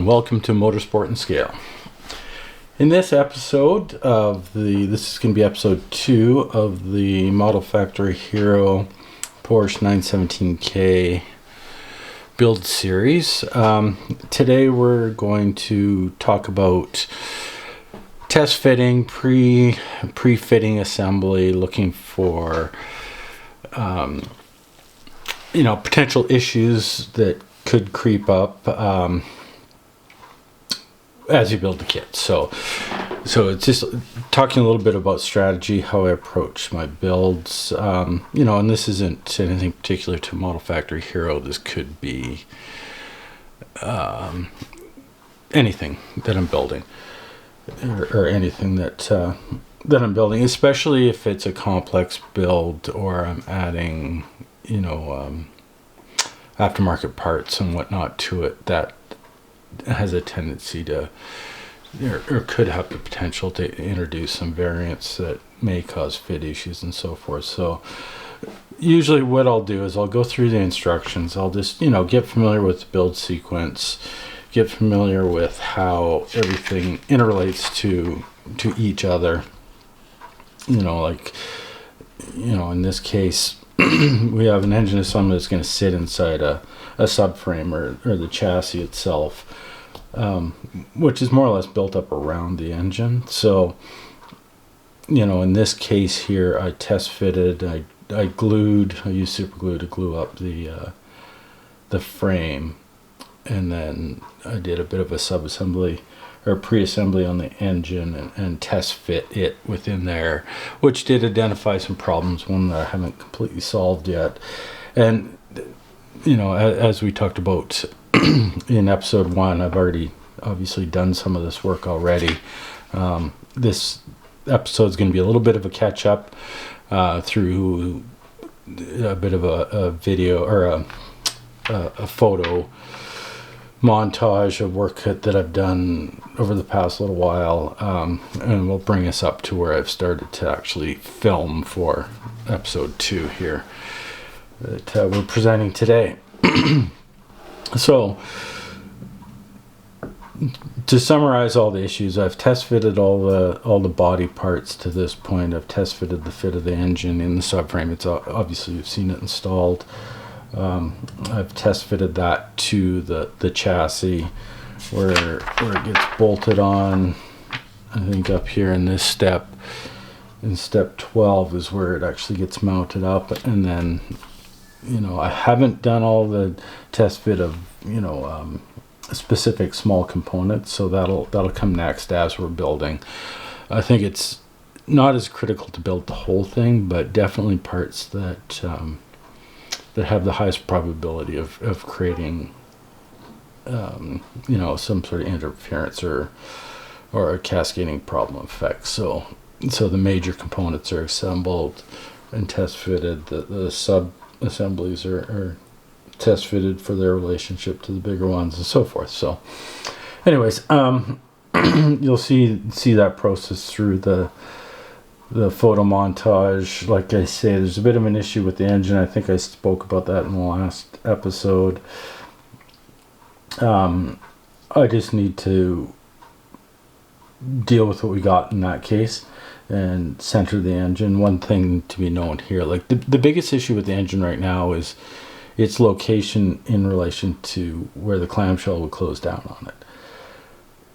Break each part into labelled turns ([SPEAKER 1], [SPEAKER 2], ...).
[SPEAKER 1] Welcome to Motorsport and Scale. In this episode this is going to be episode 2 of the Model Factory Hiro Porsche 917K build series. Today we're going to talk about test fitting, pre-fitting assembly, looking for potential issues that could creep up as you build the kit. So it's just talking a little bit about strategy, how I approach my builds, and this isn't anything particular to Model Factory Hiro. This could be anything that I'm building, or anything that I'm building, especially if it's a complex build or I'm adding, aftermarket parts and whatnot to it that has a tendency to, or could have the potential to introduce some variants that may cause fit issues and so forth. So usually what I'll do is I'll go through the instructions. I'll just, get familiar with the build sequence, get familiar with how everything interrelates to each other. In this case, we have an engine assembly that's going to sit inside a subframe or the chassis itself, which is more or less built up around the engine. So, in this case here, I test fitted, I used super glue to glue up the frame, and then I did a bit of a sub-assembly or pre-assembly on the engine and test fit it within there, which did identify some problems, one that I haven't completely solved yet. And as we talked about in episode 1, I've already obviously done some of this work already. This episode is going to be a little bit of a catch up through a bit of a video or a photo montage of work that I've done over the past little while, and will bring us up to where I've started to actually film for episode 2 here that we're presenting today. So to summarize all the issues, I've test fitted all the body parts to this point. I've test fitted the fit of the engine in the subframe. It's obviously you've seen it installed. I've test fitted that to the chassis where it gets bolted on. I think up here in this step, in step 12 is where it actually gets mounted up. And then I haven't done all the test fit of specific small components, so that'll come next as we're building. I think it's not as critical to build the whole thing, but definitely parts that have the highest probability of creating some sort of interference or a cascading problem effect. So the major components are assembled and test fitted. The sub assemblies are test fitted for their relationship to the bigger ones and so forth. So anyways, you'll see that process through the photo montage. Like I say, there's a bit of an issue with the engine. I think I spoke about that in the last episode. I just need to deal with what we got in that case and center the engine. One thing to be known here, like the biggest issue with the engine right now is its location in relation to where the clamshell would close down on it.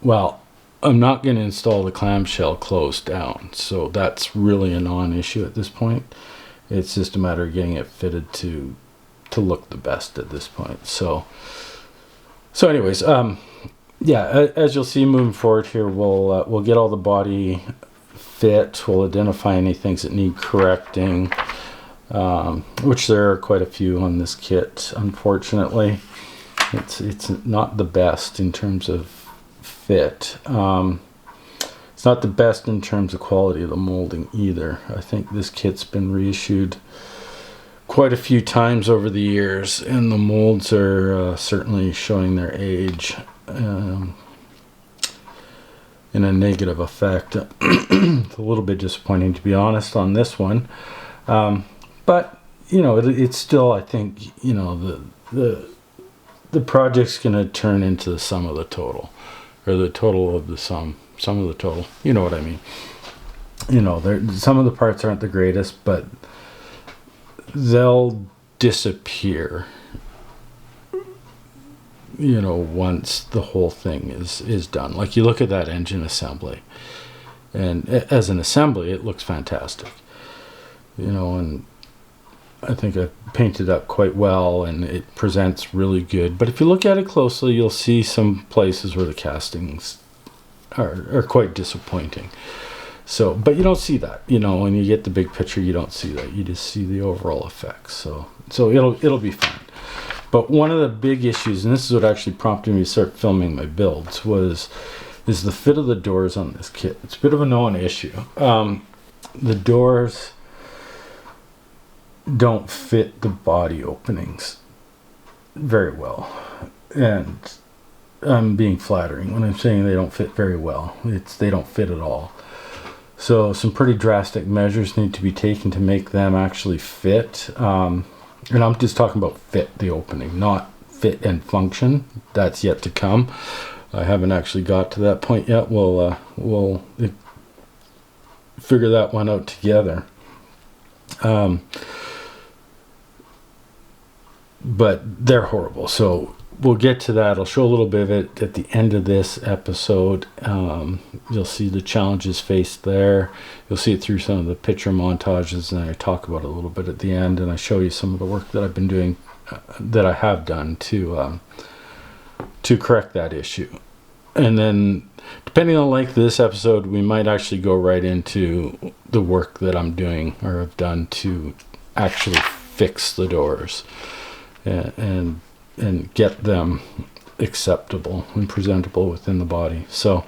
[SPEAKER 1] Well, I'm not going to install the clamshell closed down, so that's really a non-issue at this point. It's just a matter of getting it fitted to look the best at this point. So anyways, as you'll see moving forward here, we'll get all the body fit. We'll identify any things that need correcting, which there are quite a few on this kit. Unfortunately, it's not the best in terms of fit. It's not the best in terms of quality of the molding either. I think this kit's been reissued quite a few times over the years, and the molds are certainly showing their age in a negative effect. It's a little bit disappointing, to be honest, on this one, but it's still, I think, the the project's going to turn into the sum of the total, or the total of the sum of the total. You know what I mean? You know, some of the parts aren't the greatest, but they'll disappear, you know, once the whole thing is done. Like, you look at that engine assembly, and as an assembly, it looks fantastic, you know, and I think I painted up quite well, and it presents really good. But if you look at it closely, you'll see some places where the castings are quite disappointing. So, but you don't see that, you know, when you get the big picture, you don't see that. You just see the overall effects. So it'll be fine. But one of the big issues, and this is what actually prompted me to start filming my builds, is the fit of the doors on this kit. It's a bit of a known issue. The doors don't fit the body openings very well, and I'm being flattering when I'm saying they don't fit very well. They don't fit at all. So some pretty drastic measures need to be taken to make them actually fit. And I'm just talking about fit the opening, not fit and function. That's yet to come. I haven't actually got to that point yet. We'll figure that one out together. But they're horrible. So we'll get to that. I'll show a little bit of it at the end of this episode. You'll see the challenges faced there. You'll see it through some of the picture montages, and I talk about it a little bit at the end, and I show you some of the work that I've been doing, that I have done to correct that issue. And then, depending on the length of this episode, we might actually go right into the work that I'm doing or have done to actually fix the doors and get them acceptable and presentable within the body. So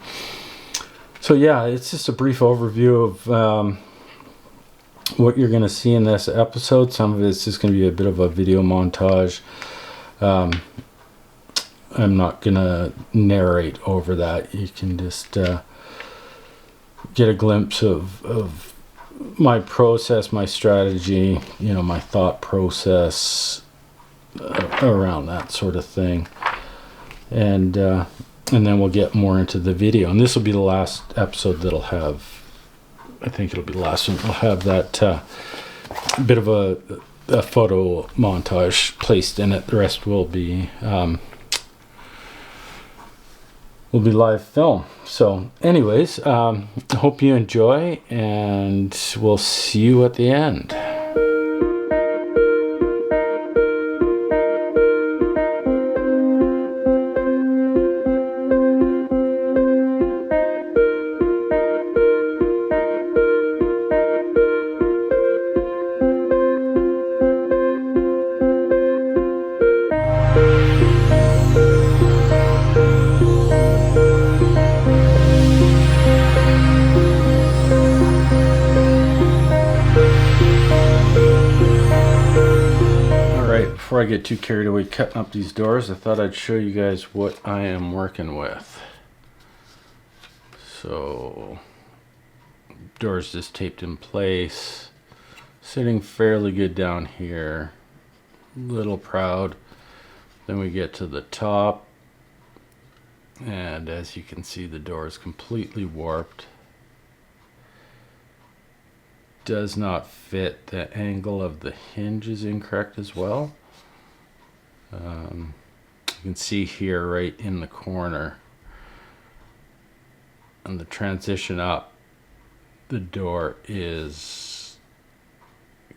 [SPEAKER 1] yeah, it's just a brief overview of what you're going to see in this episode. Some of it's just going to be a bit of a video montage. I'm not going to narrate over that. You can just get a glimpse of my process, my strategy, you know, my thought process around that sort of thing, and then we'll get more into the video. And this will be the last episode that'll have, I think it'll be the last one, it'll have that bit of a photo montage placed in it. The rest will be live film. So anyways, I hope you enjoy, and we'll see you at the end. Before I get too carried away cutting up these doors, I thought I'd show you guys what I am working with. So, doors just taped in place, sitting fairly good down here, little proud. Then we get to the top, and as you can see, the door is completely warped. Does not fit. The angle of the hinge is incorrect as well. You can see here right in the corner, and the transition up, the door is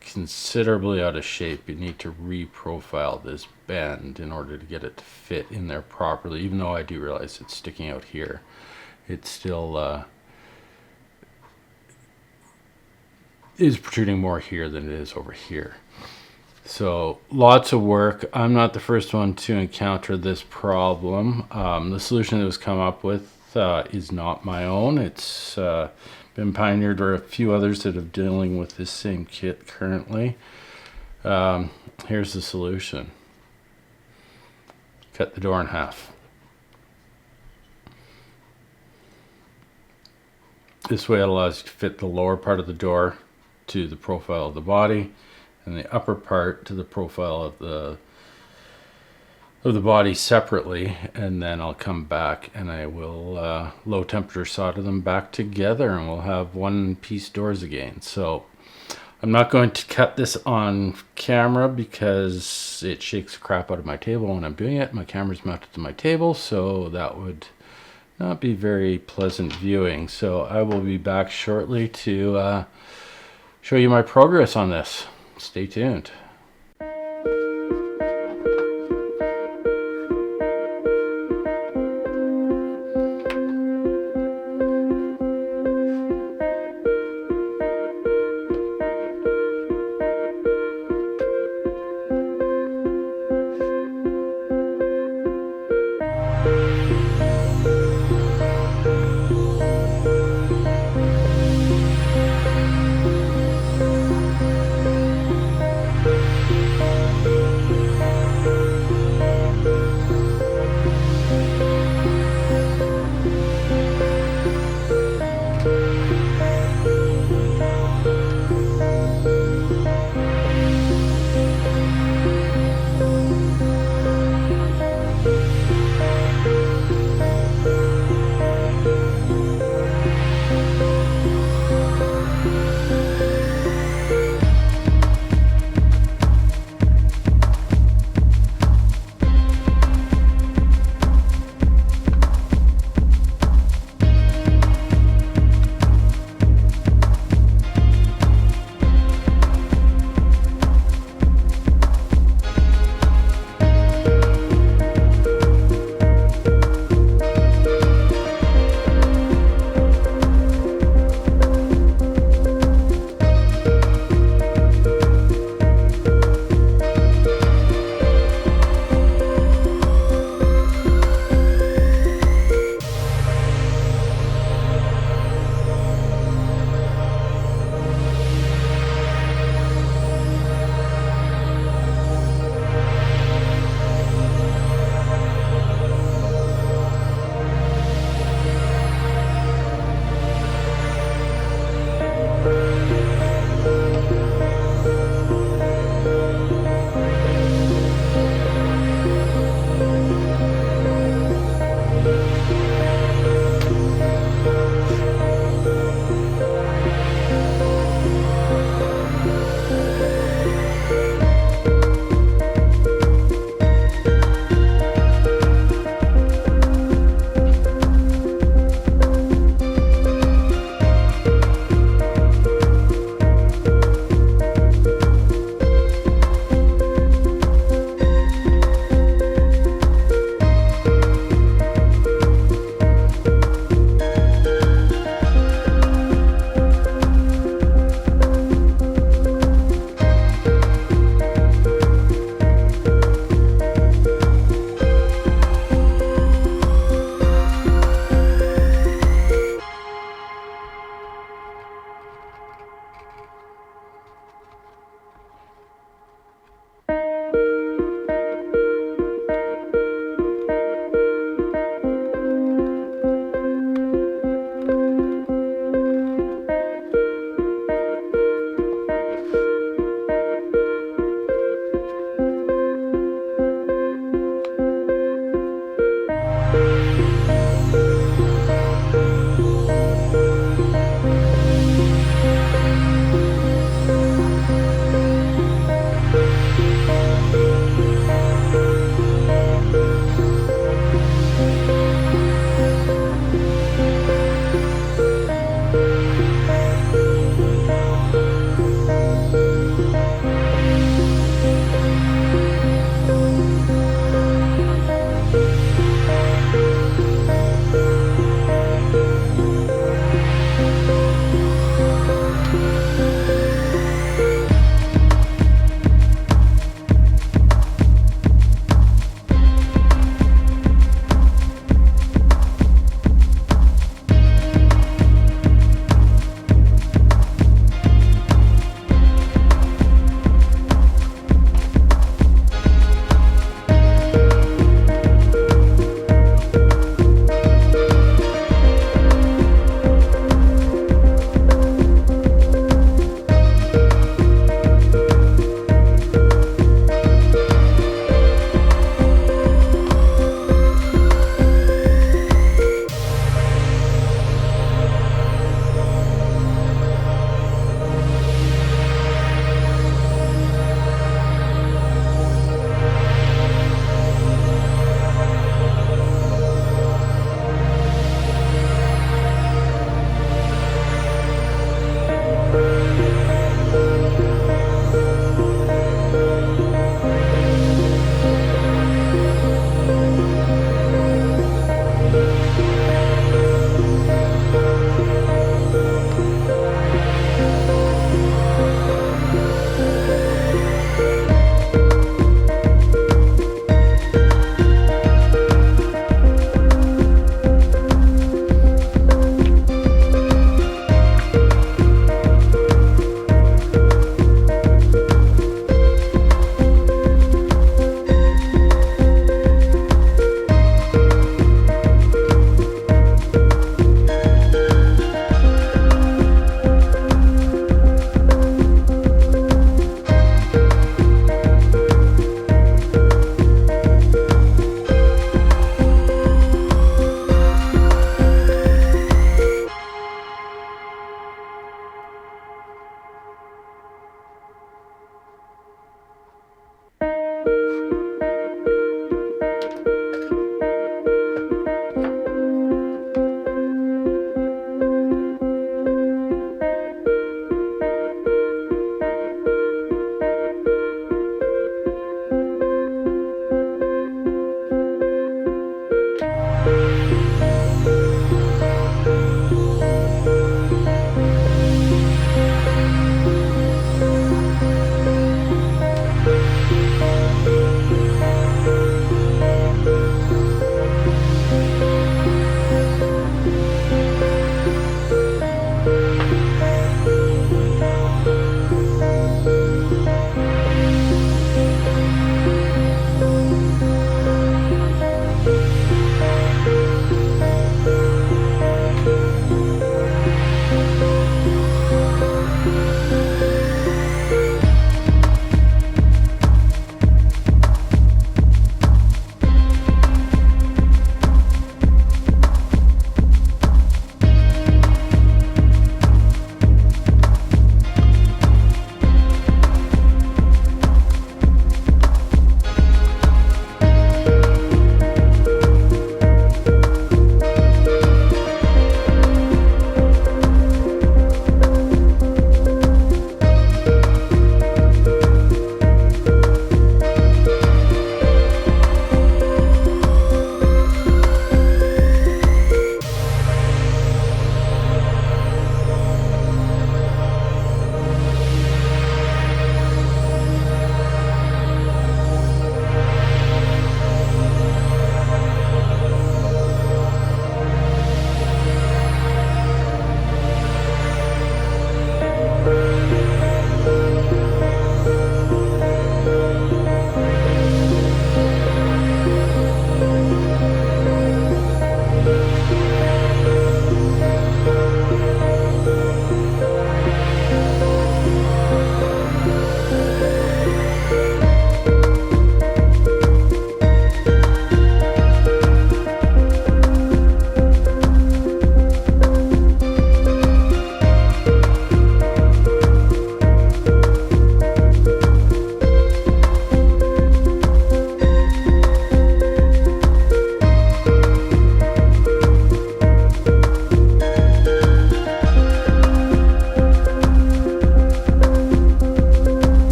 [SPEAKER 1] considerably out of shape. You need to reprofile this bend in order to get it to fit in there properly. Even though I do realize it's sticking out here, it's still is protruding more here than it is over here. So lots of work. I'm not the first one to encounter this problem. The solution that was come up with is not my own. It's been pioneered by a few others that are dealing with this same kit currently. Here's the solution. Cut the door in half. This way it allows you to fit the lower part of the door to the profile of the body, and the upper part to the profile of of the body separately, and then I'll come back and I will low temperature solder them back together, and we'll have one piece doors again. So I'm not going to cut this on camera because it shakes the crap out of my table when I'm doing it. My camera's mounted to my table, so that would not be very pleasant viewing. So I will be back shortly to show you my progress on this. Stay tuned.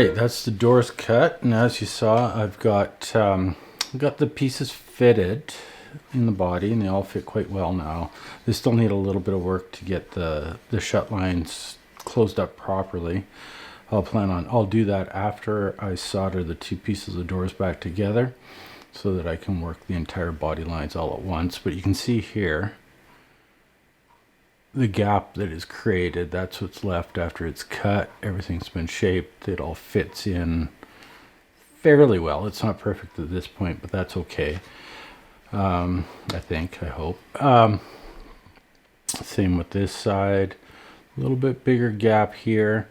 [SPEAKER 1] right, that's the doors cut, and as you saw, I've got the pieces fitted in the body, and they all fit quite well now. They still need a little bit of work to get the shut lines closed up properly. I'll do that after I solder the two pieces of doors back together, so that I can work the entire body lines all at once. But you can see here the gap that is created. That's what's left after it's cut. Everything's been shaped. It all fits in fairly well. It's not perfect at this point, but that's okay. I hope. Same with this side. A little bit bigger gap here.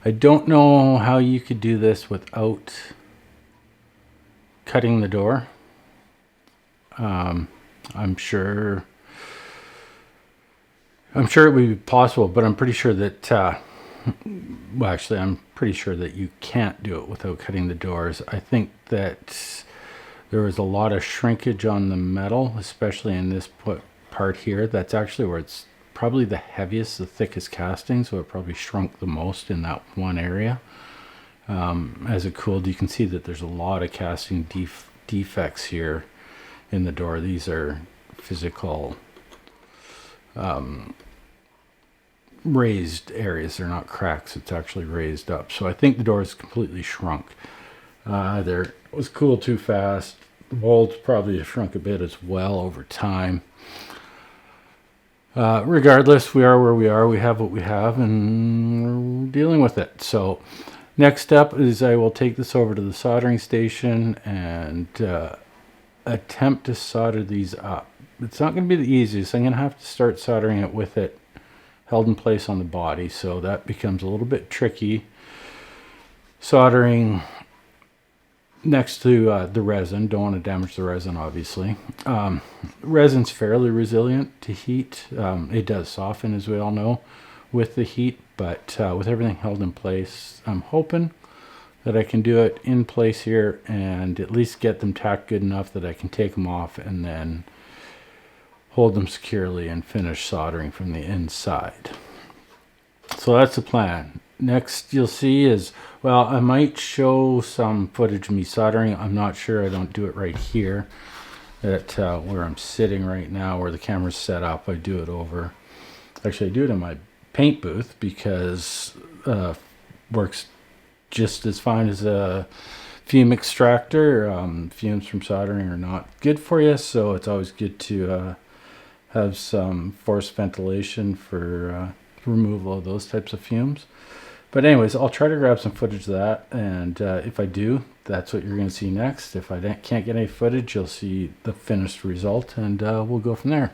[SPEAKER 1] I don't know how you could do this without cutting the door. I'm sure it would be possible, but I'm pretty sure that I'm pretty sure that you can't do it without cutting the doors. I think that there was a lot of shrinkage on the metal, especially in this part here. That's actually where it's probably the heaviest, the thickest casting, so it probably shrunk the most in that one area. As it cooled, you can see that there's a lot of casting defects here in the door. These are physical raised areas. They're not cracks, it's actually raised up. So I think the door is completely shrunk. There was cooled too fast. The molds probably have shrunk a bit as well over time. Regardless, we are where we are. We have what we have, and we're dealing with it. So next step is I will take this over to the soldering station and attempt to solder these up. It's not going to be the easiest. I'm going to have to start soldering it with it held in place on the body, so that becomes a little bit tricky. Soldering next to the resin. Don't want to damage the resin, obviously. Resin's fairly resilient to heat. It does soften, as we all know, with the heat, but with everything held in place, I'm hoping that I can do it in place here and at least get them tacked good enough that I can take them off and then hold them securely and finish soldering from the inside. So that's the plan. Next you'll see is, well, I might show some footage of me soldering. I'm not sure. I don't do it right here at where I'm sitting right now, where the camera's set up. I do it over. Actually, I do it in my paint booth because works just as fine as a fume extractor. Fumes from soldering are not good for you, so it's always good to have some forced ventilation for removal of those types of fumes. But anyways, I'll try to grab some footage of that, and if I do, that's what you're going to see next. If I can't get any footage, you'll see the finished result, and we'll go from there.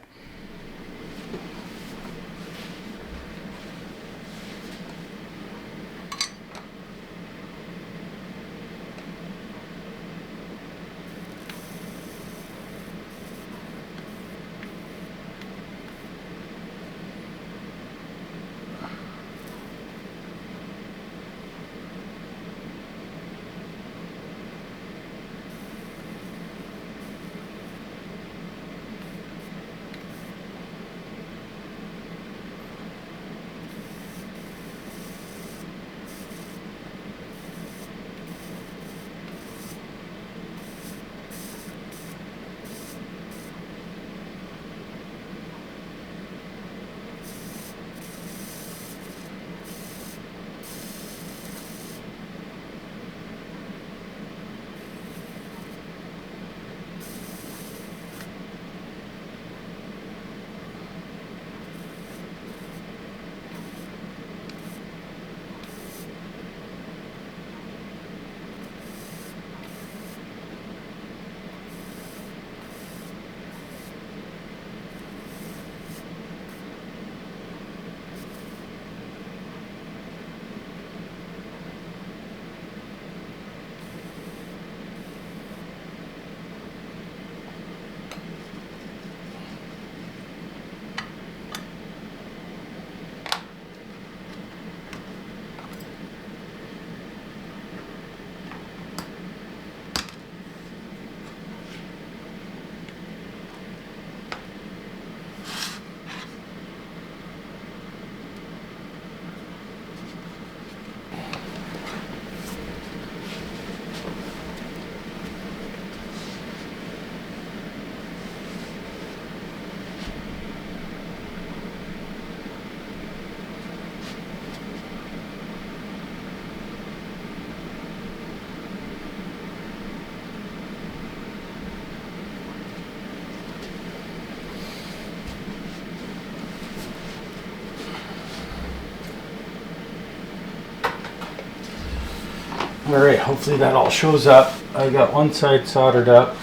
[SPEAKER 1] Alright, hopefully that all shows up. I got one side soldered up.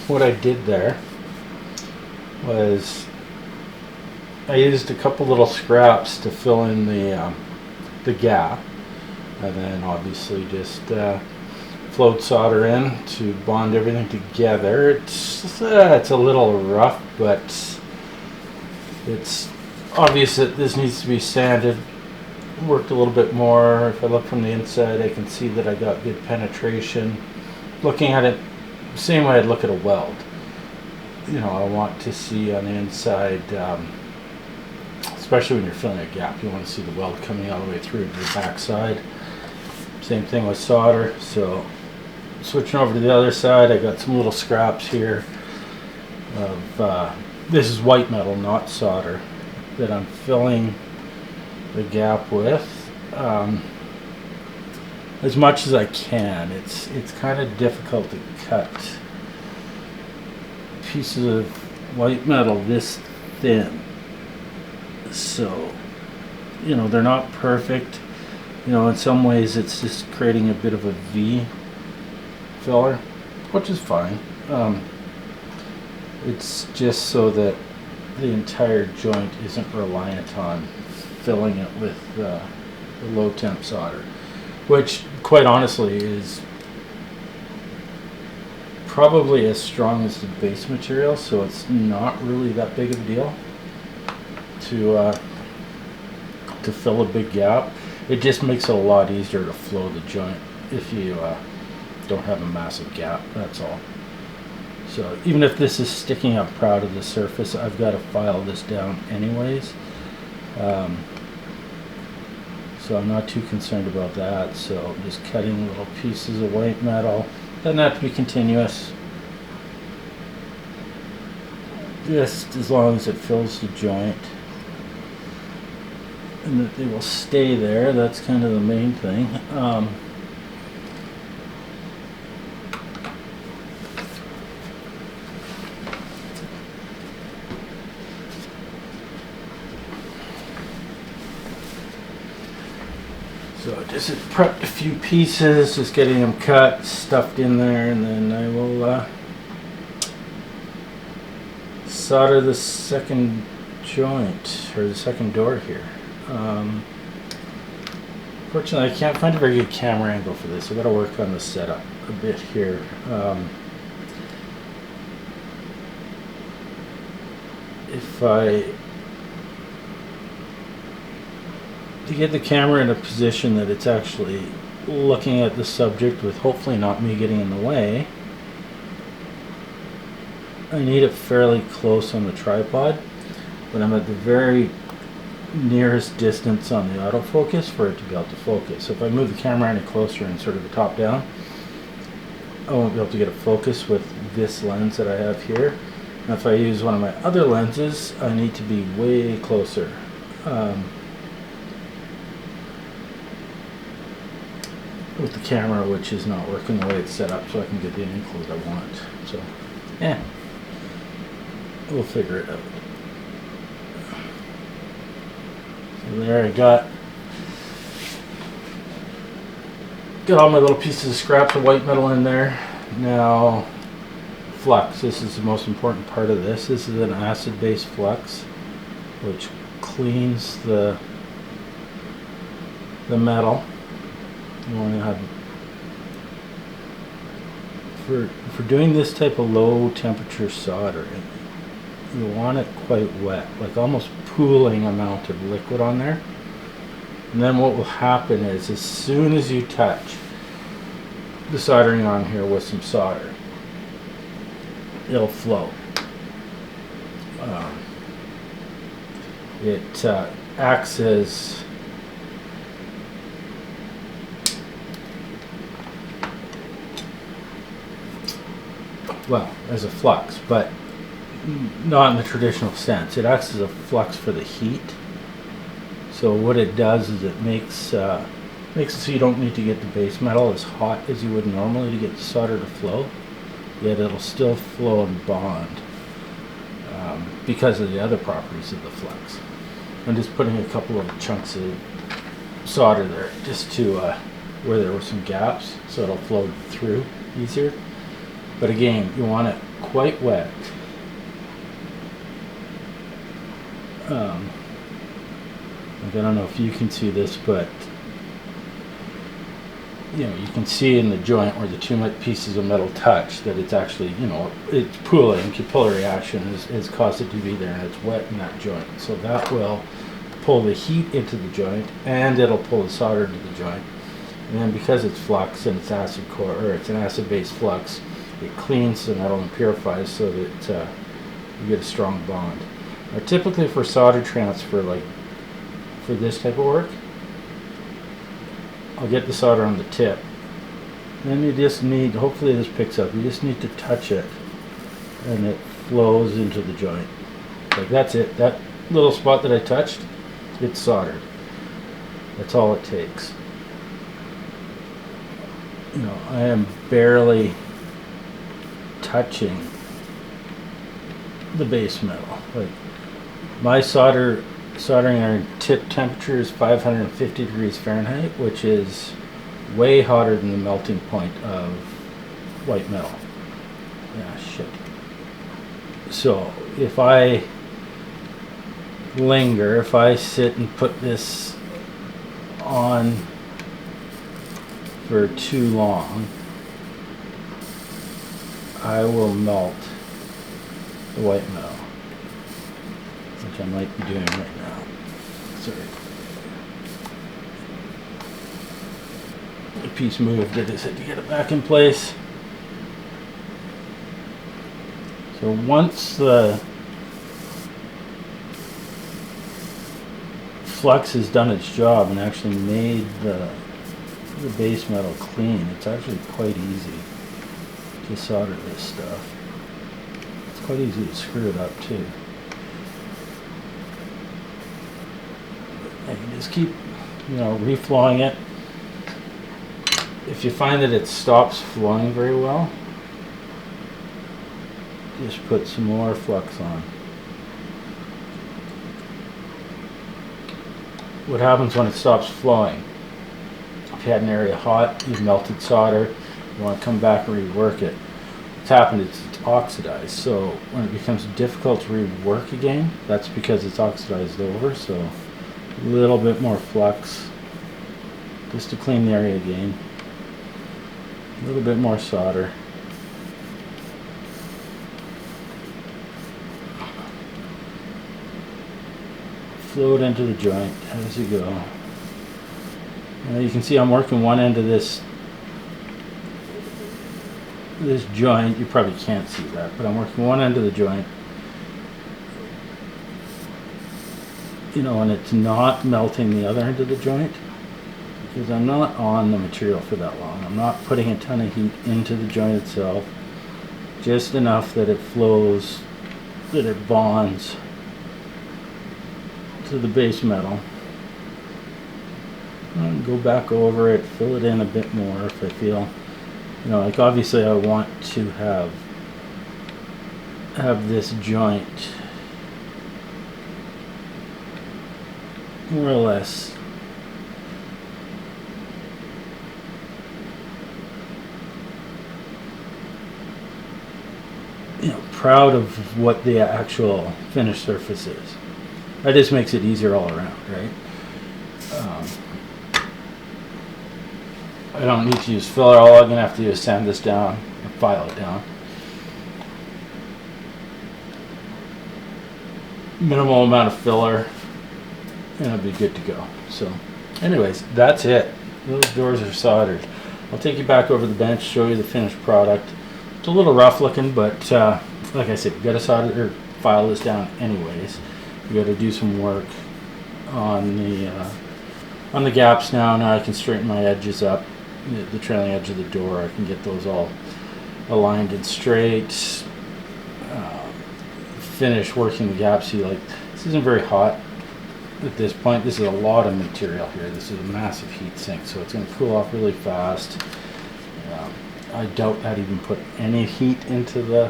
[SPEAKER 1] What I did there was I used a couple little scraps to fill in the gap, and then obviously just float solder in to bond everything together. It's a little rough, but it's obvious that this needs to be sanded, worked a little bit more. If I look from the inside, I can see that I got good penetration. Looking at it same way I'd look at a weld. You know, I want to see on the inside, especially when you're filling a gap, you want to see the weld coming all the way through to the back side. Same thing with solder. So switching over to the other side, I got some little scraps here of this is white metal, not solder, that I'm filling the gap with as much as I can. It's kind of difficult to cut pieces of white metal this thin, so you know, they're not perfect. You know, in some ways it's just creating a bit of a V filler, which is fine. It's just so that the entire joint isn't reliant on filling it with the low temp solder, which quite honestly is probably as strong as the base material, so it's not really that big of a deal to fill a big gap. It just makes it a lot easier to flow the joint if you don't have a massive gap, that's all. So even if this is sticking up proud of the surface, I've got to file this down anyways. So I'm not too concerned about that. So I'm just cutting little pieces of white metal. Doesn't have to be continuous. Just as long as it fills the joint and that they will stay there. That's kind of the main thing. So I just prepped a few pieces, just getting them cut, stuffed in there, and then I will solder the second joint, or the second door here. Fortunately, I can't find a very good camera angle for this. I've got to work on the setup a bit here. To get the camera in a position that it's actually looking at the subject with hopefully not me getting in the way, I need it fairly close on the tripod, but I'm at the very nearest distance on the autofocus for it to be able to focus. So if I move the camera any closer and sort of the top down, I won't be able to get a focus with this lens that I have here. And if I use one of my other lenses, I need to be way closer. With the camera, which is not working the way it's set up, so I can get the angle that I want. So, yeah, we'll figure it out. So there, I got all my little pieces of scraps of white metal in there. Now, flux. This is the most important part of this. This is an acid-based flux, which cleans the metal. You want to have, for doing this type of low temperature soldering, you want it quite wet, like almost pooling amount of liquid on there. And then what will happen is, as soon as you touch the soldering on here with some solder, it'll flow. It acts as as a flux, but not in the traditional sense. It acts as a flux for the heat. So what it does is it makes it so you don't need to get the base metal as hot as you would normally to get the solder to flow, yet it'll still flow and bond because of the other properties of the flux. I'm just putting a couple of chunks of solder there just to where there were some gaps, so it'll flow through easier. But again, you want it quite wet. Like, I don't know if you can see this, but you know, you can see in the joint where the two pieces of metal touch that it's actually, you know, it's pooling. Capillary action has caused it to be there, and it's wet in that joint. So that will pull the heat into the joint, and it'll pull the solder into the joint. And then because it's flux and it's acid core, or it's an acid-based flux, it cleans the metal and purifies so that you get a strong bond. Now, typically for solder transfer, like for this type of work, I'll get the solder on the tip. Then you just need, hopefully this picks up, you just need to touch it and it flows into the joint. Like, that's it. That little spot that I touched, it's soldered. That's all it takes. You know, I am barely touching the base metal. Like, my soldering iron tip temperature is 550 degrees Fahrenheit, which is way hotter than the melting point of white metal. Yeah, shit. So if I linger, if I sit and put this on for too long, I will melt the white metal, which I might be doing right now. Sorry. The piece moved. I just had to get it back in place. So once the flux has done its job and actually made the base metal clean, it's actually quite easy to solder this stuff. It's quite easy to screw it up too. And you just keep, you know, reflowing it. If you find that it stops flowing very well, just put some more flux on. What happens when it stops flowing? If you had an area hot, you've melted solder, you want to come back and rework it. What's happened is it's oxidized, so when it becomes difficult to rework again, that's because it's oxidized over. So a little bit more flux just to clean the area again. A little bit more solder. Flow it into the joint as you go. Now you can see I'm working one end of this joint. You probably can't see that, but I'm working one end of the joint. You know, and it's not melting the other end of the joint because I'm not on the material for that long. I'm not putting a ton of heat into the joint itself, just enough that it flows, that it bonds to the base metal. And go back over it, fill it in a bit more if I feel, you know, like obviously I want to have this joint more or less proud of what the actual finished surface is. That just makes it easier all around, right? I don't need to use filler. All I'm going to have to do is sand this down and file it down. Minimal amount of filler, and it'll be good to go. So anyways, that's it. Those doors are soldered. I'll take you back over the bench, show you the finished product. It's a little rough looking, but like I said, you got to solder or file this down anyways. You got to do some work on the gaps now. Now I can straighten my edges up, the trailing edge of the door. I can get those all aligned and straight. Finish working the gaps. See, like, this isn't very hot at this point. This is a lot of material here. This is a massive heat sink, so it's going to cool off really fast. I doubt I'd even put any heat into the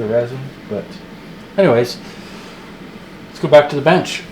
[SPEAKER 1] resin, but anyways, let's go back to the bench.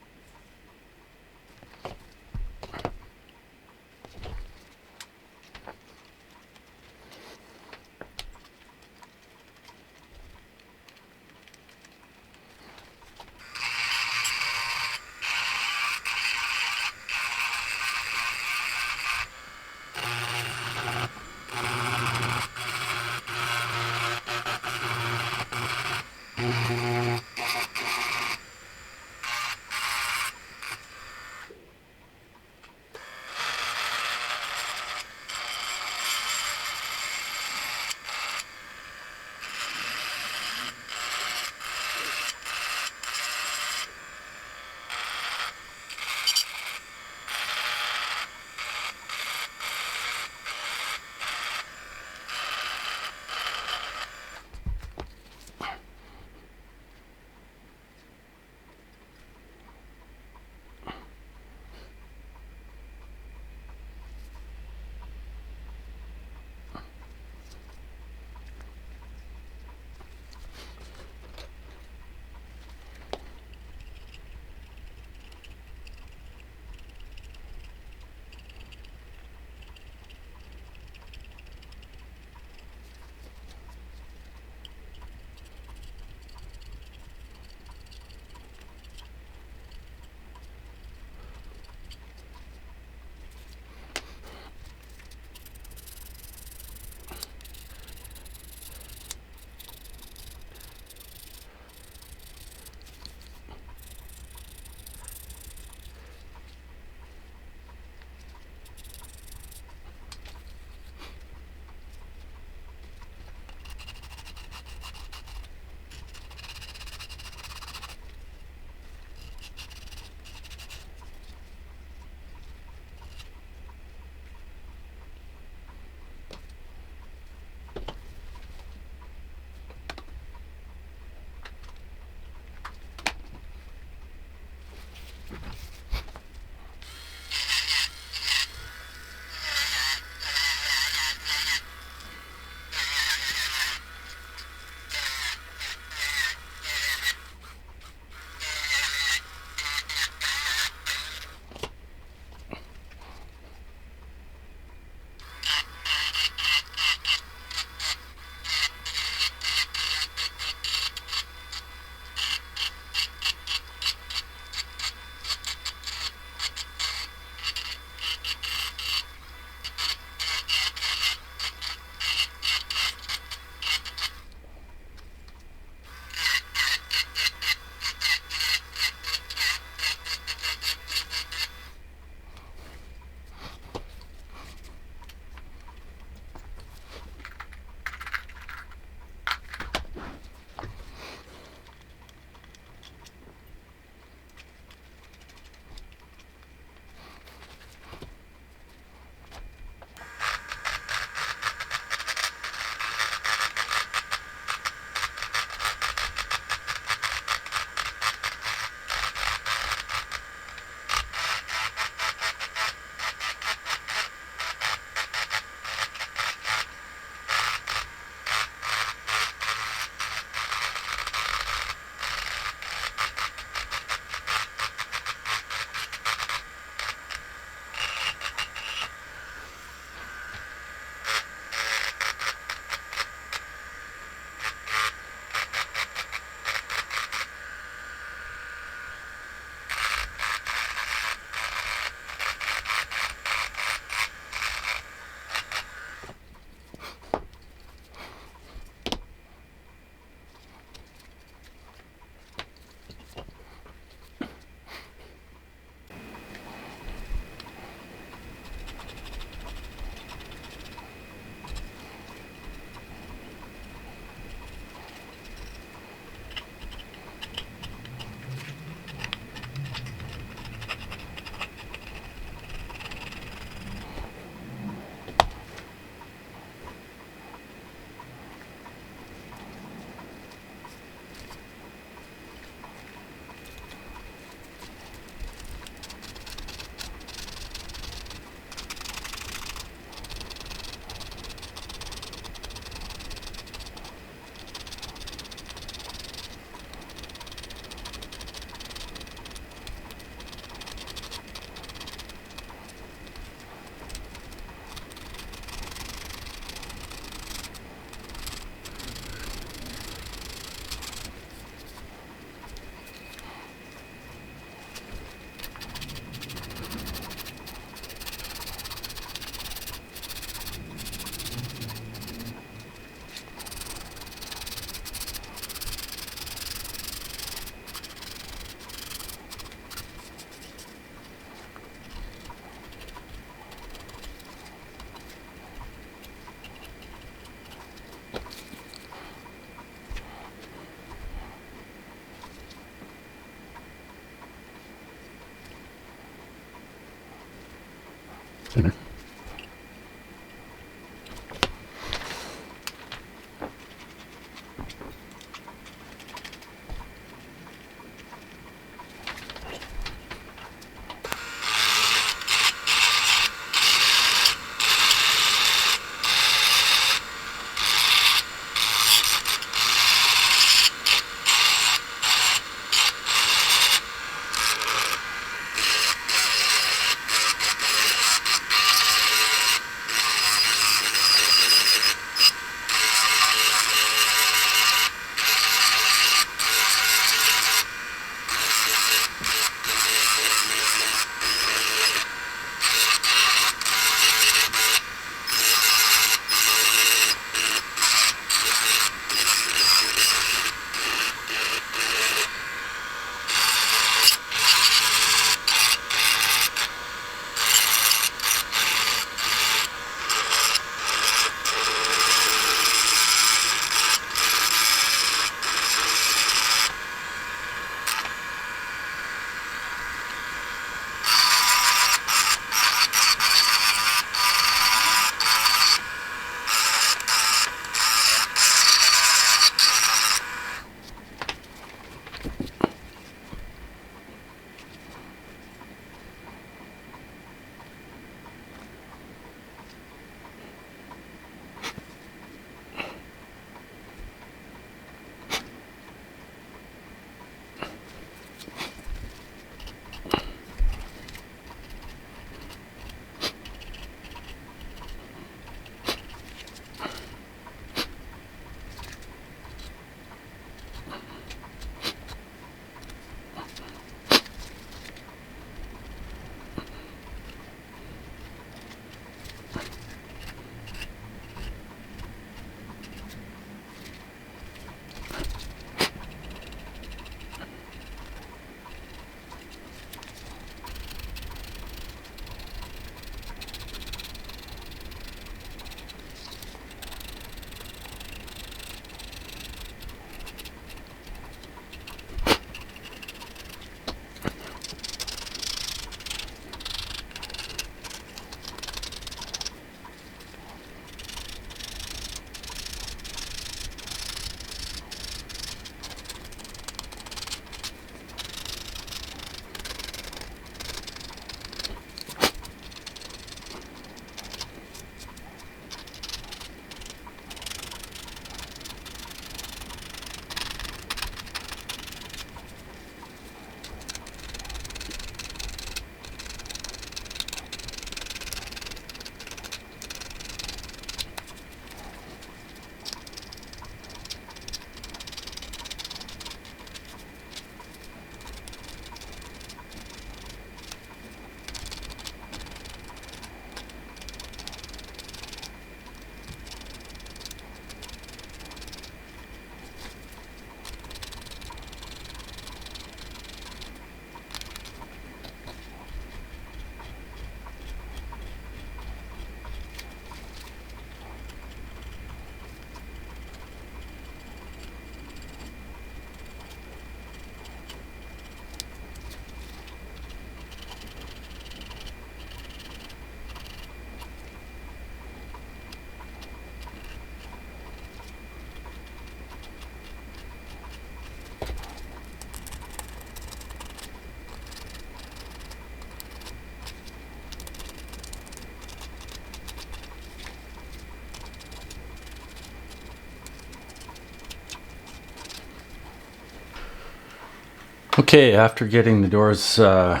[SPEAKER 1] Okay, after getting the doors, the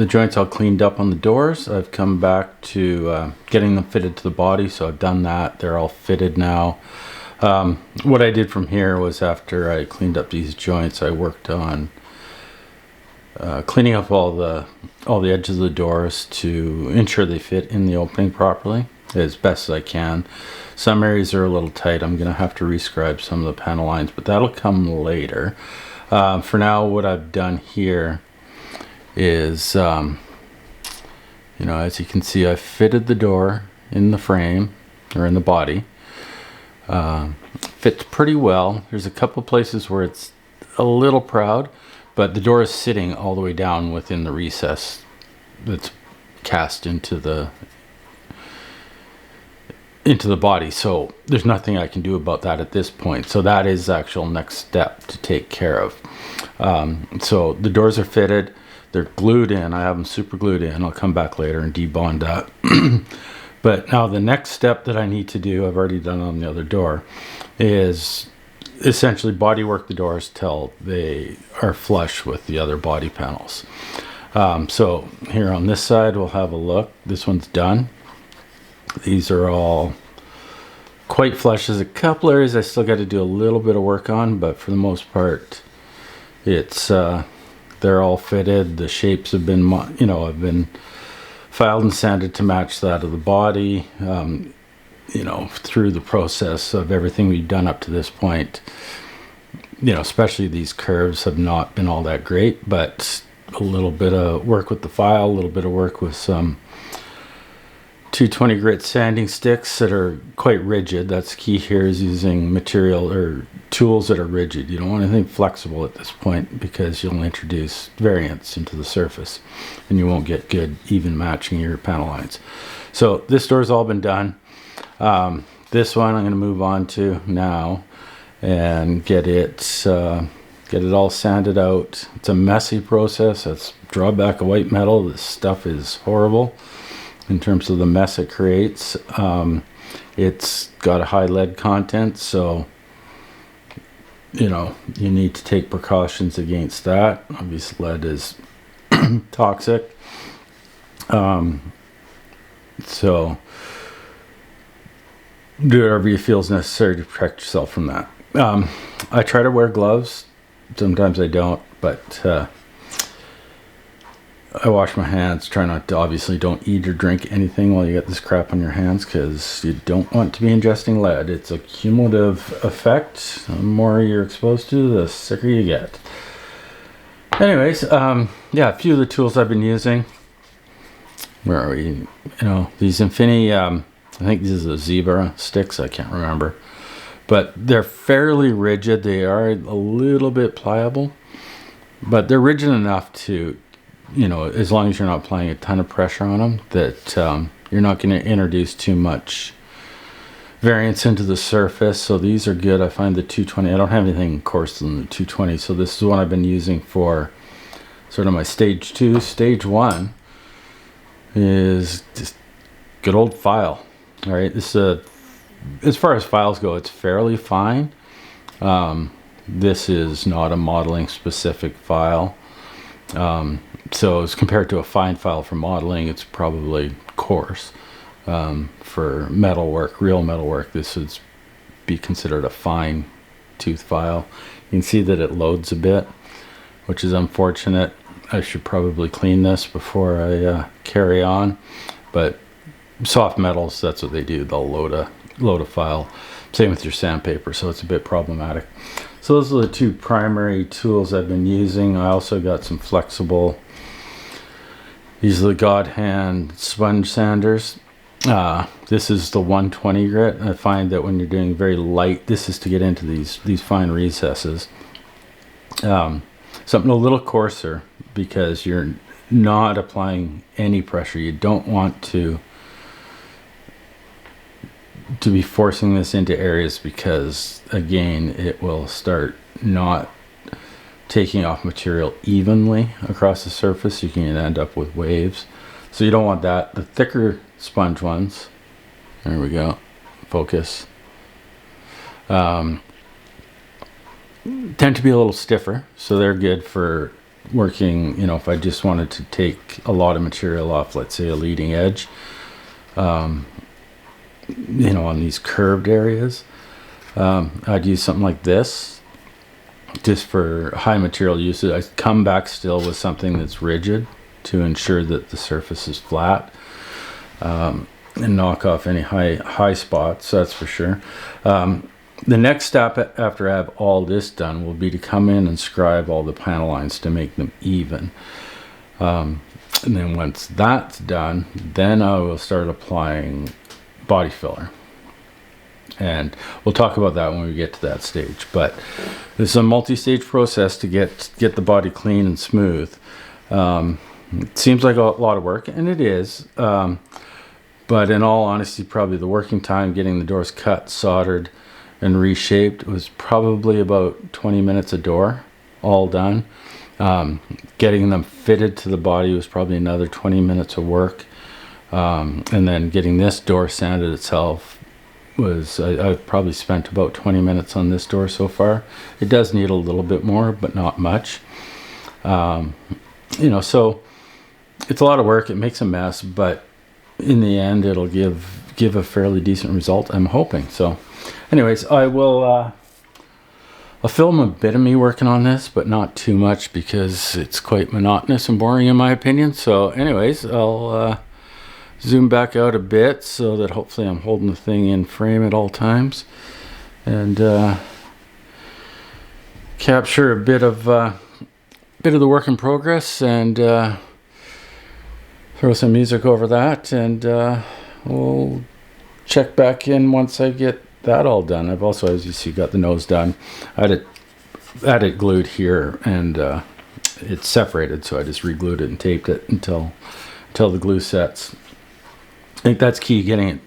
[SPEAKER 1] joints all cleaned up on the doors, I've come back to getting them fitted to the body, so I've done that. They're all fitted now. What I did from here was, after I cleaned up these joints, I worked on cleaning up all the edges of the doors to ensure they fit in the opening properly as best as I can. Some areas are a little tight. I'm going to have to rescribe some of the panel lines, but that'll come later. For now, what I've done here is, as you can see, I've fitted the door in the frame, or in the body. Fits pretty well. There's a couple places where it's a little proud, but the door is sitting all the way down within the recess that's cast into the body. So there's nothing I can do about that at this point. So that is the actual next step to take care of. So the doors are fitted. They're glued in. I have them super glued in. I'll come back later and debond that. But now the next step that I need to do, I've already done on the other door, is essentially bodywork the doors till they are flush with the other body panels. So here on this side, we'll have a look. This one's done. These are all quite flush. There's a couple areas I still got to do a little bit of work on, but for the most part, it's they're all fitted. The shapes have been, have been filed and sanded to match that of the body. Through the process of everything we've done up to this point, especially these curves have not been all that great, but a little bit of work with the file, a little bit of work with some 220 grit sanding sticks that are quite rigid. That's key here, is using material or tools that are rigid. You don't want anything flexible at this point, because you'll introduce variance into the surface and you won't get good even matching your panel lines. So this door's all been done. This one I'm going to move on to now and get it all sanded out. It's a messy process. That's drawback of white metal. This stuff is horrible in terms of the mess it creates. It's got a high lead content, so you need to take precautions against that. Obviously lead is toxic. So do whatever you feel is necessary to protect yourself from that. I try to wear gloves. Sometimes I don't, but I wash my hands. Try not to, obviously don't eat or drink anything while you get this crap on your hands, because you don't want to be ingesting lead. It's a cumulative effect. The more you're exposed to, the sicker you get. Anyways, yeah, a few of the tools I've been using. Where are we? These Infinity, I think these are the Zebra sticks. I can't remember. But they're fairly rigid. They are a little bit pliable, but they're rigid enough to, as long as you're not applying a ton of pressure on them, that you're not going to introduce too much variance into the surface. So these are good. I find the 220, I don't have anything coarser than the 220. So this is what I've been using for sort of my stage 2. Stage 1 is just good old file. All right. This is as far as files go, it's fairly fine. This is not a modeling specific file. So as compared to a fine file for modeling, it's probably coarse. For metal work, real metal work, this would be considered a fine tooth file. You can see that it loads a bit, which is unfortunate. I should probably clean this before I carry on, but soft metals, that's what they do. They'll load a file. Same with your sandpaper, so it's a bit problematic. So those are the two primary tools I've been using. I also got some flexible, these are the God Hand sponge sanders. This is the 120 grit. I find that when you're doing very light, this is to get into these fine recesses. Something a little coarser, because you're not applying any pressure. You don't want to be forcing this into areas, because again, it will start not taking off material evenly across the surface. You can end up with waves, so you don't want that. The thicker sponge ones, there we go, focus, tend to be a little stiffer, so they're good for working, if I just wanted to take a lot of material off, let's say a leading edge, on these curved areas. I'd use something like this just for high material usage. I come back still with something that's rigid to ensure that the surface is flat, and knock off any high spots, that's for sure. The next step after I have all this done will be to come in and scribe all the panel lines to make them even. And then once that's done, then I will start applying body filler, and we'll talk about that when we get to that stage. But this is a multi-stage process to get the body clean and smooth. It seems like a lot of work, and it is. But in all honesty, probably the working time getting the doors cut, soldered, and reshaped was probably about 20 minutes a door, all done. Getting them fitted to the body was probably another 20 minutes of work. And then getting this door sanded itself was, I've probably spent about 20 minutes on this door so far. It does need a little bit more, but not much. So it's a lot of work. It makes a mess, but in the end, it'll give a fairly decent result, I'm hoping. So anyways, I'll film a bit of me working on this, but not too much because it's quite monotonous and boring in my opinion. So anyways, I'll zoom back out a bit so that hopefully I'm holding the thing in frame at all times, and capture a bit of the work in progress, and throw some music over that, and we'll check back in once I get that all done. I've also, as you see, got the nose done. I had it glued here, and it's separated, so I just re-glued it and taped it until the glue sets. I think that's key, getting it,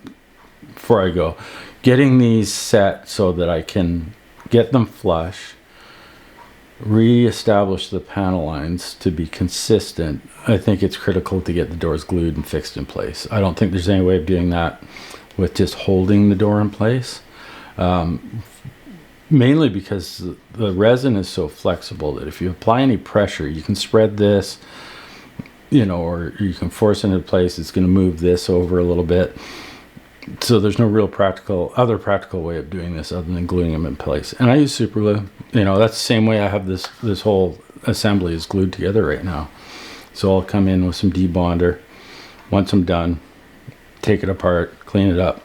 [SPEAKER 1] before I go, getting these set so that I can get them flush, re-establish the panel lines to be consistent. I think it's critical to get the doors glued and fixed in place. I don't think there's any way of doing that with just holding the door in place. Mainly because the resin is so flexible that if you apply any pressure, you can spread this, or you can force it into place. It's going to move this over a little bit. So there's no real other practical way of doing this other than gluing them in place. And I use super glue. That's the same way I have this whole assembly is glued together right now. So I'll come in with some debonder. Once I'm done, take it apart, clean it up.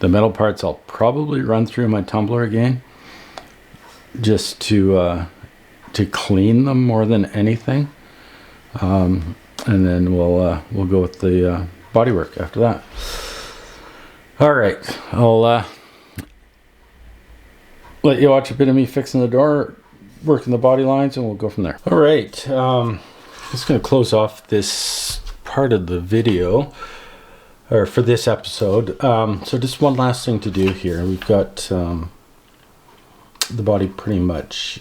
[SPEAKER 1] The metal parts I'll probably run through my tumbler again, just to clean them more than anything. And then we'll go with the bodywork after that. All right, I'll let you watch a bit of me fixing the door, working the body lines, and we'll go from there. All right, just going to close off this part of the video, or for this episode. So just one last thing to do here. We've got the body pretty much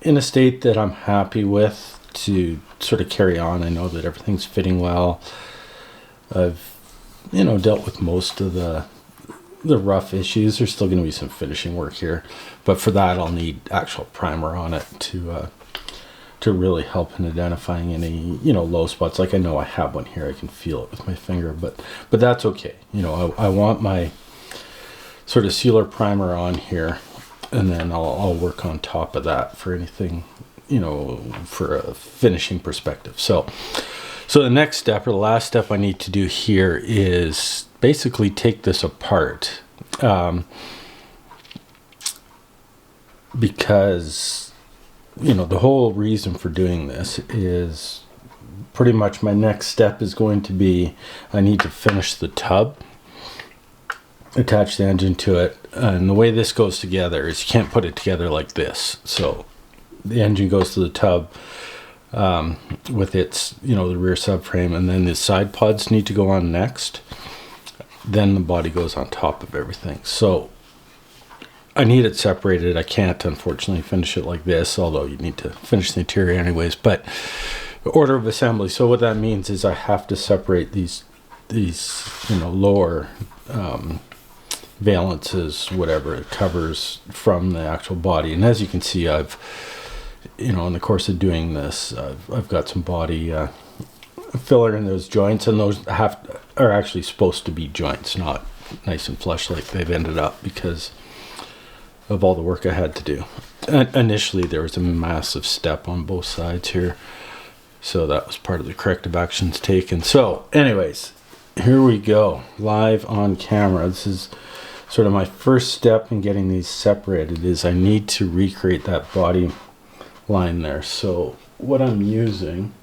[SPEAKER 1] in a state that I'm happy with to sort of carry on. I know that everything's fitting well. I've dealt with most of the rough issues. There's still going to be some finishing work here, but for that I'll need actual primer on it to really help in identifying any low spots. Like I know I have one here, I can feel it with my finger, but that's okay. I want my sort of sealer primer on here, and then I'll work on top of that for anything, for a finishing perspective. So the next step, or the last step I need to do here, is basically take this apart, because the whole reason for doing this is pretty much my next step is going to be, I need to finish the tub, attach the engine to it, and the way this goes together is you can't put it together like this. So the engine goes to the tub with its the rear subframe, and then the side pods need to go on next, then the body goes on top of everything. So I need it separated. I can't unfortunately finish it like this, although you need to finish the interior anyways. But order of assembly, so what that means is I have to separate these lower valances, whatever, covers, from the actual body. And as you can see, I've in the course of doing this, I've got some body filler in those joints, and those are actually supposed to be joints, not nice and flush like they've ended up because of all the work I had to do. Initially there was a massive step on both sides here, so that was part of the corrective actions taken. So anyways, here we go, live on camera. This is sort of my first step in getting these separated, is I need to recreate that body line there. So what I'm using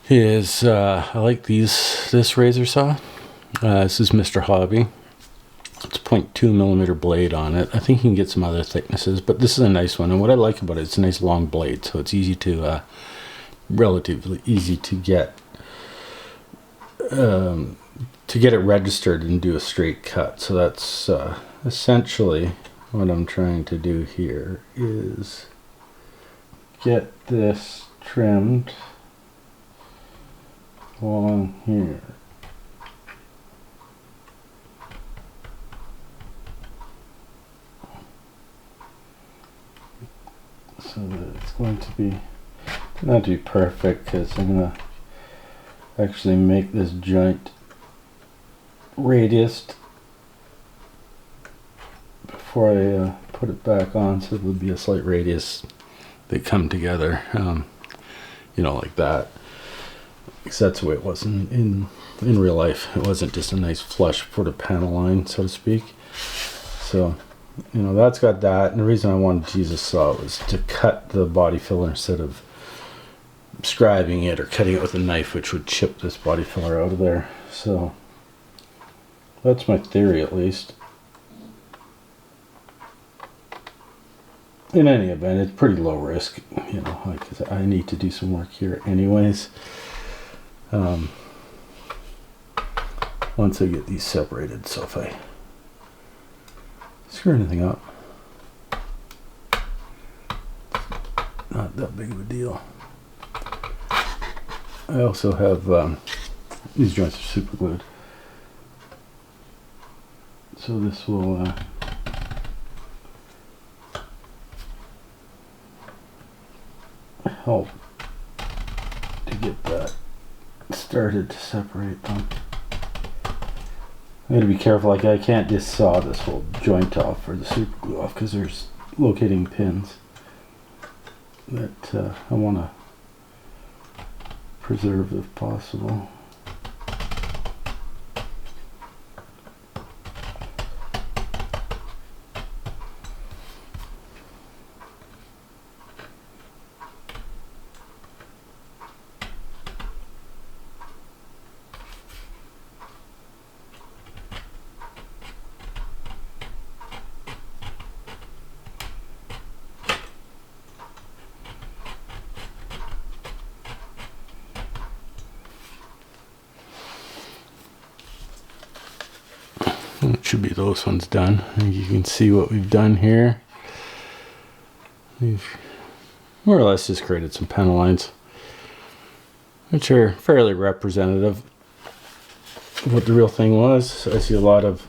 [SPEAKER 1] is I like this razor saw. This is Mr. Hobby. It's 0.2 millimeter blade on it. I think you can get some other thicknesses, but this is a nice one. And what I like about it, it's a nice long blade, so it's easy to relatively easy to get it registered and do a straight cut. So that's essentially what I'm trying to do here, is get this trimmed along here. So that it's going to be, not to be perfect, because I'm going to actually make this joint radiused before I put it back on, so there'll be a slight radius. They come together, you know, like that. Because that's the way it was in real life. It wasn't just a nice flush for the panel line, so to speak. So, you know, that's got that. And the reason I wanted to use a saw was to cut the body filler instead of scribing it or cutting it with a knife, which would chip this body filler out of there. So that's my theory, at least. In any event, it's pretty low risk, you know, like I need to do some work here anyways. Once I get these separated, so if I screw anything up, not that big of a deal. I also have these joints are super glued, so this will help to get that started to separate them. I gotta be careful, like I can't just saw this whole joint off or the super glue off, because there's locating pins that I want to preserve if possible. It should be those ones done. And you can see what we've done here. We've more or less just created some panel lines, which are fairly representative of what the real thing was. I see a lot of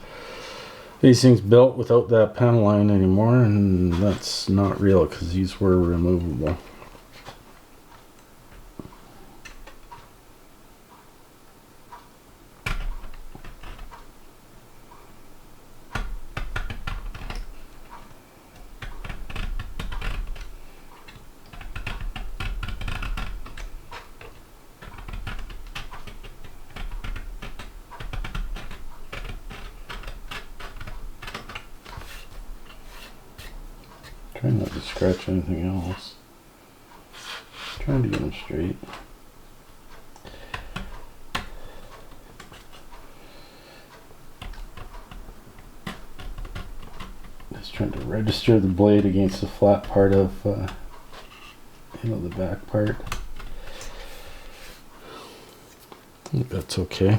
[SPEAKER 1] these things built without that panel line anymore, and that's not real because these were removable. Trying not to scratch anything else. Trying to get them straight. Just trying to register the blade against the flat part of, you know, the back part. I think that's okay.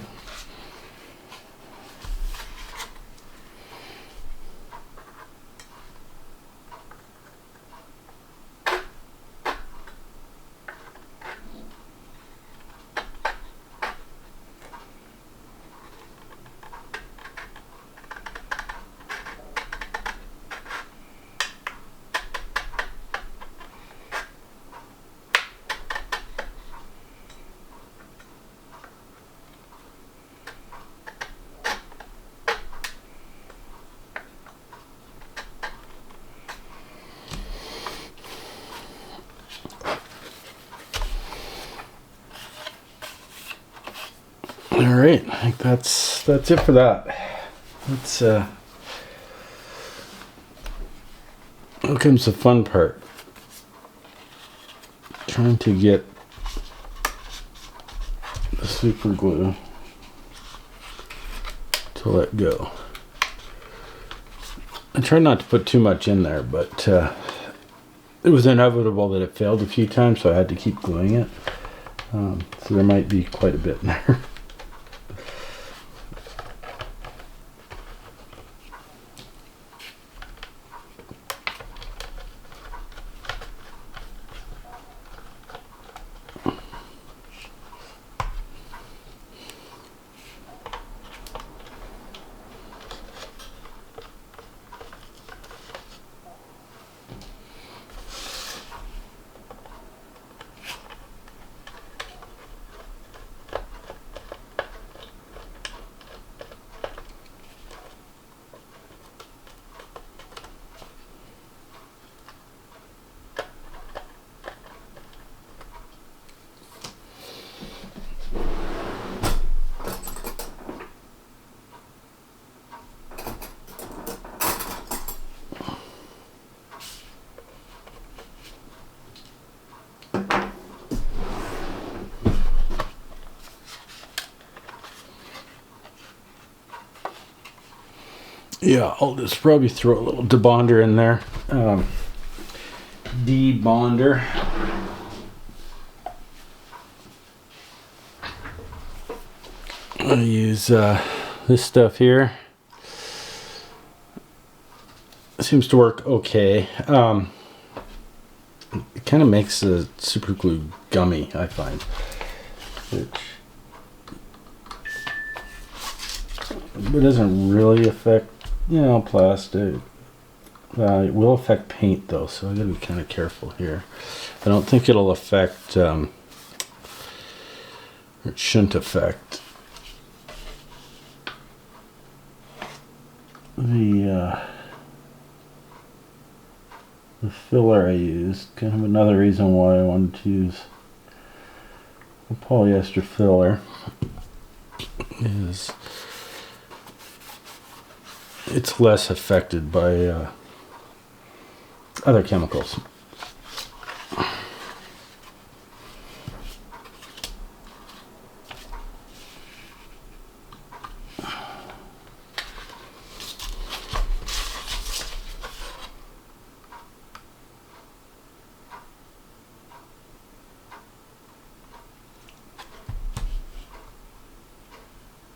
[SPEAKER 1] All right, I think that's it for that. Let's here comes the fun part. Trying to get the super glue to let go. I try not to put too much in there, but it was inevitable that it failed a few times, so I had to keep gluing it. So there might be quite a bit in there. Yeah, I'll just probably throw a little debonder in there. Debonder. I'll use this stuff here. It seems to work okay. It kind of makes the super glue gummy, I find. Which it doesn't really affect, plastic. It will affect paint though, so I gotta be kind of careful here. I don't think it'll affect, or it shouldn't affect the filler I used. Kind of another reason why I wanted to use a polyester filler is it's less affected by other chemicals.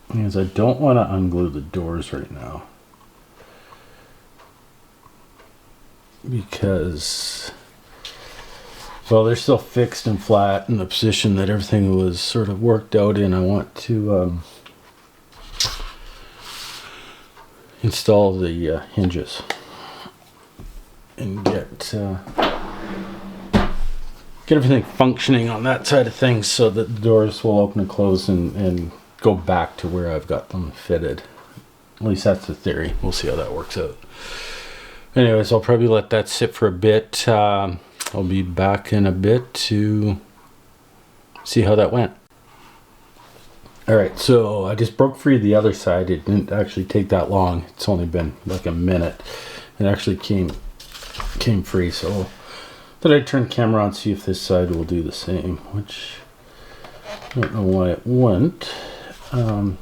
[SPEAKER 1] Because I don't want to unglue the doors right now. Because, well, they're still fixed and flat in the position that everything was sort of worked out in. I want to install the hinges and get everything functioning on that side of things so that the doors will open and close and go back to where I've got them fitted. At least that's the theory. We'll see how that works out. Anyways, I'll probably let that sit for a bit. I'll be back in a bit to see how that went. Alright, so I just broke free the other side. It didn't actually take that long. It's only been like a minute. It actually came free, so then I turn the camera on, see if this side will do the same, which I don't know why it wouldn't. I'm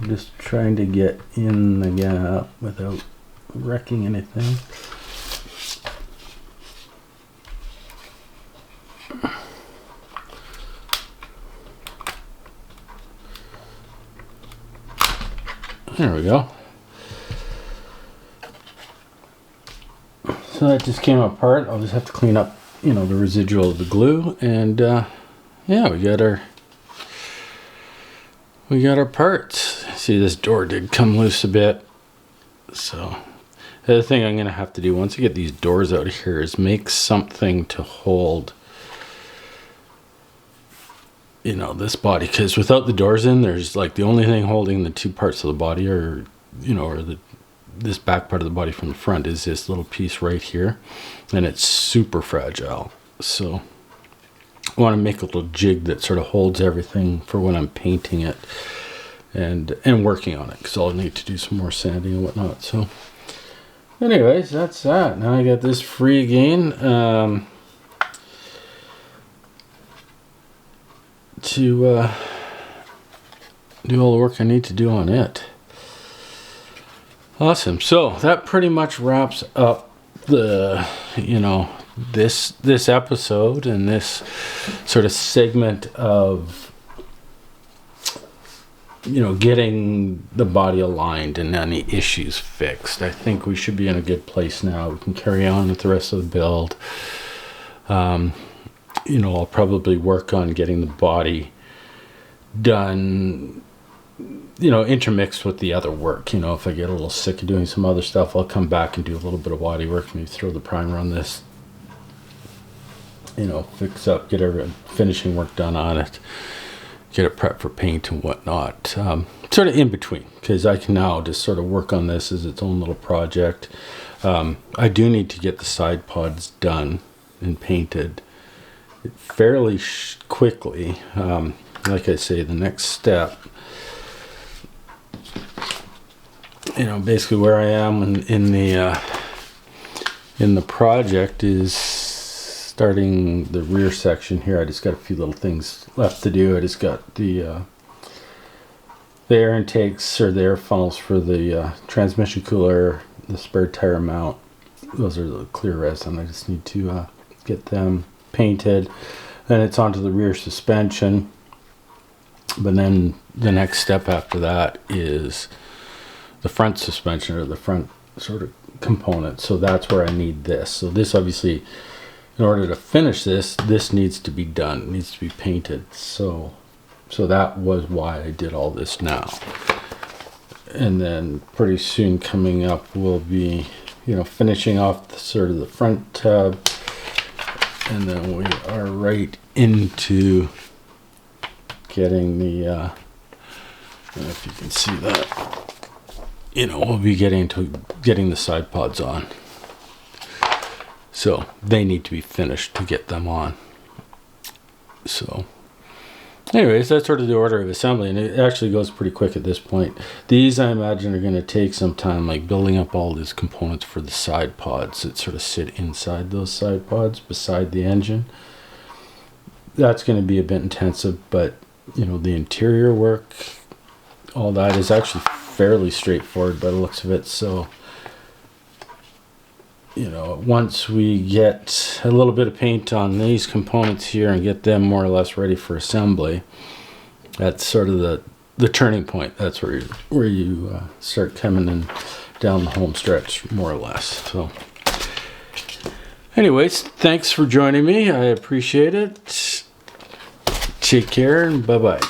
[SPEAKER 1] just trying to get in the gap without wrecking anything. There we go. So that just came apart. I'll just have to clean up, the residual of the glue, and yeah, we got our parts. See, this door did come loose a bit, so the other thing I'm going to have to do once I get these doors out of here is make something to hold, this body. Because without the doors in, there's like the only thing holding the two parts of the body or this back part of the body from the front is this little piece right here. And it's super fragile. So I want to make a little jig that sort of holds everything for when I'm painting it and working on it. Because I'll need to do some more sanding and whatnot. So anyways, that's that. Now I got this free again to do all the work I need to do on it. Awesome. So that pretty much wraps up the, this episode and this sort of segment of, getting the body aligned and any issues fixed. I think we should be in a good place now. We can carry on with the rest of the build. I'll probably work on getting the body done, intermixed with the other work. If I get a little sick of doing some other stuff, I'll come back and do a little bit of body work, maybe throw the primer on this, fix up, get every finishing work done on it, get it prepped for paint and whatnot. Sort of in between, because I can now just sort of work on this as its own little project. I do need to get the side pods done and painted fairly quickly. Like I say, the next step, basically where I am in the project is starting the rear section here. I just got a few little things left to do. I just got the air intakes or the air funnels for the transmission cooler, the spare tire mount. Those are the clear resin. I just need to get them painted. Then it's onto the rear suspension. But then the next step after that is the front suspension, or the front sort of component. So that's where I need this. So this, obviously, in order to finish this needs to be done. It needs to be painted. So that was why I did all this now. And then pretty soon coming up will be, finishing off the front tab. And then we are right into getting the, I don't know if you can see that, we'll be getting the side pods on. So they need to be finished to get them on. So anyways, that's sort of the order of assembly, and it actually goes pretty quick at this point. These, I imagine, are going to take some time, like building up all these components for the side pods that sort of sit inside those side pods beside the engine. That's going to be a bit intensive, but the interior work, all that is actually fairly straightforward by the looks of it. So once we get a little bit of paint on these components here and get them more or less ready for assembly, that's sort of the turning point. That's where you start coming in down the home stretch, more or less. So anyways, thanks for joining me. I appreciate it. Take care and bye-bye.